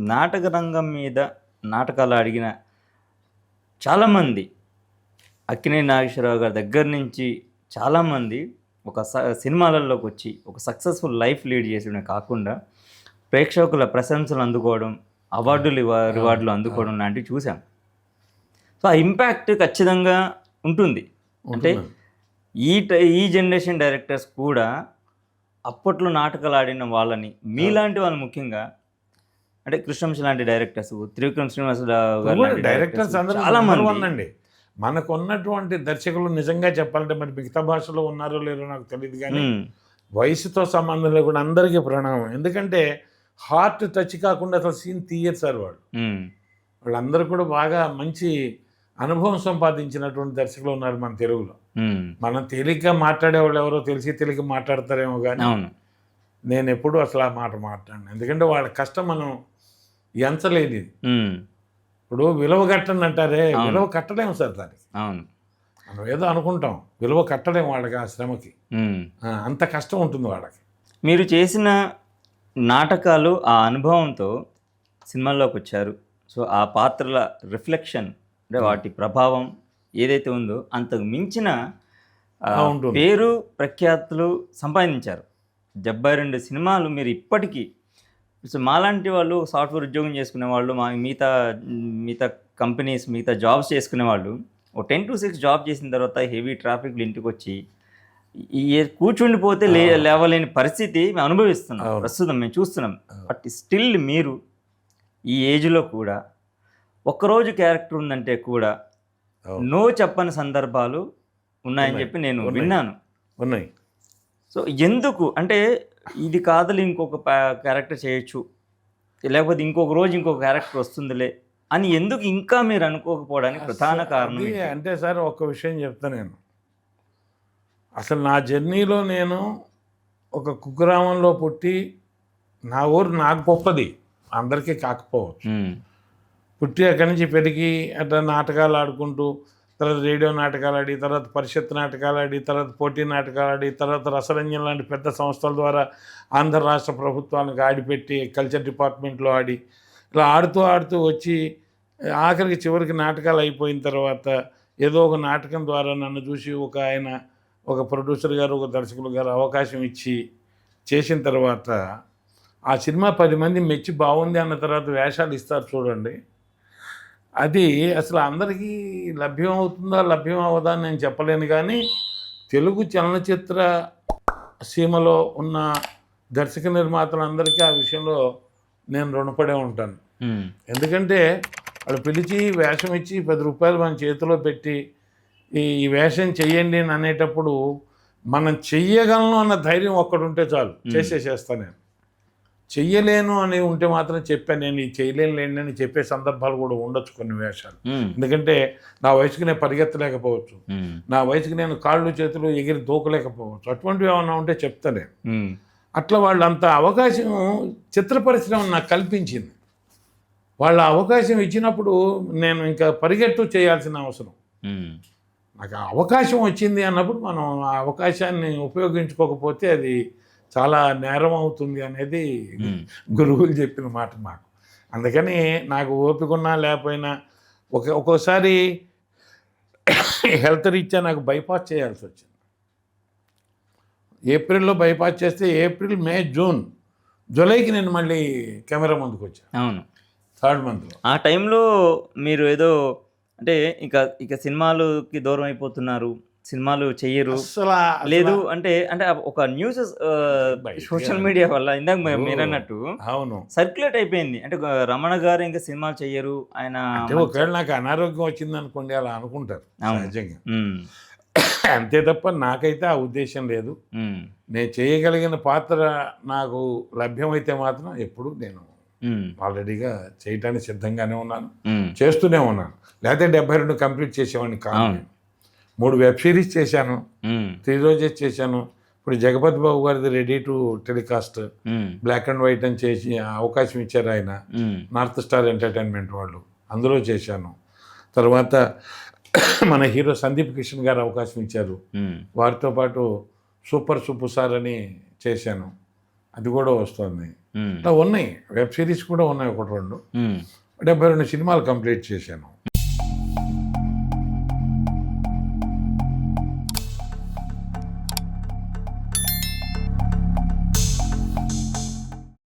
నాటక రంగం మీద నాటకాలు అడిగిన చాలామంది అక్కినేని నాగేశ్వరరావు గారి దగ్గర నుంచి చాలామంది ఒక సినిమాలలోకి వచ్చి ఒక సక్సెస్ఫుల్ లైఫ్ లీడ్ చేసడమే కాకుండా ప్రేక్షకుల ప్రశంసలు అందుకోవడం, రివార్డులు అందుకోవడం లాంటివి చూసాం. సో ఆ ఇంపాక్ట్ ఖచ్చితంగా ఉంటుంది. అంటే ఈ జనరేషన్ డైరెక్టర్స్ కూడా అప్పట్లో నాటకాలు ఆడిన వాళ్ళని, మీలాంటి వాళ్ళు ముఖ్యంగా, అంటే కృష్ణవంశీ లాంటి డైరెక్టర్స్, త్రివిక్రమ్ శ్రీనివాసరావు గారు డైరెక్టర్స్ చాలా మంది అండి. మనకు ఉన్నటువంటి దర్శకులు నిజంగా చెప్పాలంటే మరి మిగతా భాషలో ఉన్నారో లేరో నాకు తెలియదు, కానీ వయసుతో సంబంధం లేకుండా అందరికీ ప్రణామం. ఎందుకంటే హార్ట్ టచ్ కాకుండా అసలు సీన్ తీయరు సార్ వాళ్ళందరూ కూడా బాగా మంచి అనుభవం సంపాదించినటువంటి దర్శకులు ఉన్నారు మన తెలుగులో. మనం తేలిగ్గా మాట్లాడేవాళ్ళు ఎవరో తెలియక మాట్లాడతారేమో, కానీ నేను ఎప్పుడూ అసలు ఆ మాట మాట్లాడను. ఎందుకంటే వాళ్ళ కష్టం మనం ఎంచలేదు. ఇప్పుడు విలువ కట్టండి అంటారే, విలువ కట్టలేము సార్ దానికి. మనం ఏదో అనుకుంటాం, విలువ కట్టలేము వాళ్ళకి, ఆ శ్రమకి అంత కష్టం ఉంటుంది వాళ్ళకి. మీరు చేసిన నాటకాలు ఆ అనుభవంతో సినిమాల్లోకి వచ్చారు. సో ఆ పాత్రల రిఫ్లెక్షన్, అంటే వాటి ప్రభావం ఏదైతే ఉందో అంతకు మించిన పేరు ప్రఖ్యాతులు సంపాదించారు. 72 సినిమాలు మీరు ఇప్పటికీ. సో మాలాంటి వాళ్ళు సాఫ్ట్వేర్ ఉద్యోగం చేసుకునే వాళ్ళు, మిగతా కంపెనీస్, మిగతా జాబ్స్ చేసుకునే వాళ్ళు ఓ 10 to 6 జాబ్ చేసిన తర్వాత హెవీ ట్రాఫిక్లు ఇంటికి వచ్చి కూర్చుండిపోతే లేవలేని పరిస్థితి మేము అనుభవిస్తున్నాం ప్రస్తుతం, మేము చూస్తున్నాం. బట్ స్టిల్ మీరు ఈ ఏజ్లో కూడా ఒక్కరోజు క్యారెక్టర్ ఉందంటే కూడా నో చెప్పని సందర్భాలు ఉన్నాయని చెప్పి నేను విన్నాను. ఉన్నాయి. సో ఎందుకు అంటే ఇది కాదులే, ఇంకొక క్యారెక్టర్ చేయొచ్చు, లేకపోతే ఇంకొక రోజు ఇంకొక క్యారెక్టర్ వస్తుందిలే అని ఎందుకు ఇంకా మీరు అనుకోకపోవడానికి ప్రధాన కారణం అంటే సార్ ఒక్క విషయం చెప్తాను. నేను అసలు నా జర్నీలో నేను ఒక కుగ్రామంలో పుట్టి, నా ఊరు నాకు గొప్పది, అందరికీ కాకపోవచ్చు. పుట్టి అక్కడి నుంచి పెరిగి అట్లా నాటకాలు ఆడుకుంటూ, తర్వాత రేడియో నాటకాలు ఆడి, తర్వాత పరిషత్ నాటకాలు ఆడి, తర్వాత పోటీ నాటకాలు ఆడి, తర్వాత రసరంజన్ లాంటి పెద్ద సంస్థల ద్వారా ఆంధ్ర రాష్ట్ర ప్రభుత్వానికి ఆడిపెట్టి కల్చర్ డిపార్ట్మెంట్లో ఆడి, ఇలా ఆడుతూ వచ్చి ఆఖరికి చివరికి నాటకాలు అయిపోయిన తర్వాత ఏదో ఒక నాటకం ద్వారా నన్ను చూసి ఒక ప్రొడ్యూసర్ గారు, ఒక దర్శకులు గారు అవకాశం ఇచ్చి చేసిన తర్వాత ఆ సినిమా 10 మంది మెచ్చి బాగుంది అన్న తర్వాత వేషాలు ఇస్తారు చూడండి, అది అసలు అందరికీ లభ్యం అవ్వదా అని నేను చెప్పలేను. కానీ తెలుగు చలనచిత్ర సీమలో ఉన్న దర్శక నిర్మాతలందరికీ ఆ విషయంలో నేను రుణపడే ఉంటాను. ఎందుకంటే వాళ్ళు పిలిచి వేషం ఇచ్చి 10 రూపాయలు మన చేతిలో పెట్టి ఈ వేషం చెయ్యండి అని అనేటప్పుడు మనం చెయ్యగలను అన్న ధైర్యం ఒక్కడుంటే చాలు, చేసేస్తాను. నేను చెయ్యలేను అని ఉంటే మాత్రం చెప్పాను, నేను ఇది చేయలేనులేండి అని చెప్పే సందర్భాలు కూడా ఉండొచ్చు కొన్ని వేషాలు. ఎందుకంటే నా వయసుకి నేను పరిగెత్తలేకపోవచ్చు, నా వయసుకి నేను కాళ్ళు చేతులు ఎగిరి దూకలేకపోవచ్చు, అటువంటివి ఏమన్నా ఉంటే చెప్తానే. అట్లా వాళ్ళు అంత అవకాశం చిత్ర పరిశ్రమ నాకు కల్పించింది. వాళ్ళ అవకాశం ఇచ్చినప్పుడు నేను ఇంకా పరిగెత్తు చేయాల్సిన అవసరం, నాకు అవకాశం వచ్చింది అన్నప్పుడు మనం ఆ అవకాశాన్ని ఉపయోగించుకోకపోతే అది చాలా నేరం అవుతుంది అనేది గురువులు చెప్పిన మాట మాకు. అందుకని నాకు ఓపిక ఉన్నా లేకపోయినా ఒక్కోసారి హెల్త్ రీత్యా నాకు బైపాస్ చేయాల్సి వచ్చింది. ఏప్రిల్లో బైపాస్ చేస్తే ఏప్రిల్, మే, జూన్, జూలైకి నేను మళ్ళీ కెమెరా ముందుకు వచ్చాను. అవును, 3rd monthలో. ఆ టైంలో మీరు ఏదో అంటే ఇక సినిమాలకి దూరం అయిపోతున్నారు, సినిమాలు చెయ్యరు లేదు అంటే ఒక న్యూస్ సోషల్ మీడియా వల్ల ఇందాక మీరు అన్నట్టు అవును సర్క్యులేట్ అయిపోయింది. అంటే రమణ గారు ఇంకా సినిమాలు చెయ్యరు, ఆయన ఒకవేళ నాకు అనారోగ్యం వచ్చింది అనుకోండి అలా అనుకుంటారు నిజంగా. అంతే తప్ప నాకైతే ఆ ఉద్దేశం లేదు. నేను చేయగలిగిన పాత్ర నాకు లభ్యమైతే మాత్రం ఎప్పుడు నేను ఆల్రెడీగా చేయటానికి సిద్ధంగానే ఉన్నాను, చేస్తూనే ఉన్నాను. లేకపోతే 72 కంప్లీట్ చేసేవాడిని కాదు. 3 వెబ్ సిరీస్ చేశాను, 3 రోజెస్ చేశాను. ఇప్పుడు జగపతి బాబు గారిది ready to telecast, black and white అని చేసి అవకాశం ఇచ్చారు ఆయన, నార్త్ స్టార్ ఎంటర్టైన్మెంట్ వాళ్ళు, అందులో చేశాను. తర్వాత మన హీరో సందీప్ కిషన్ గారు అవకాశం ఇచ్చారు, వారితో పాటు సూపర్ సార్ అని చేశాను, అది కూడా వస్తుంది. ఉమ్, ఇట్లా ఉన్నాయి, వెబ్ సిరీస్ కూడా ఉన్నాయి, ఒకటి రెండు. ఉమ్. 72 సినిమాలు కంప్లీట్ చేశాను.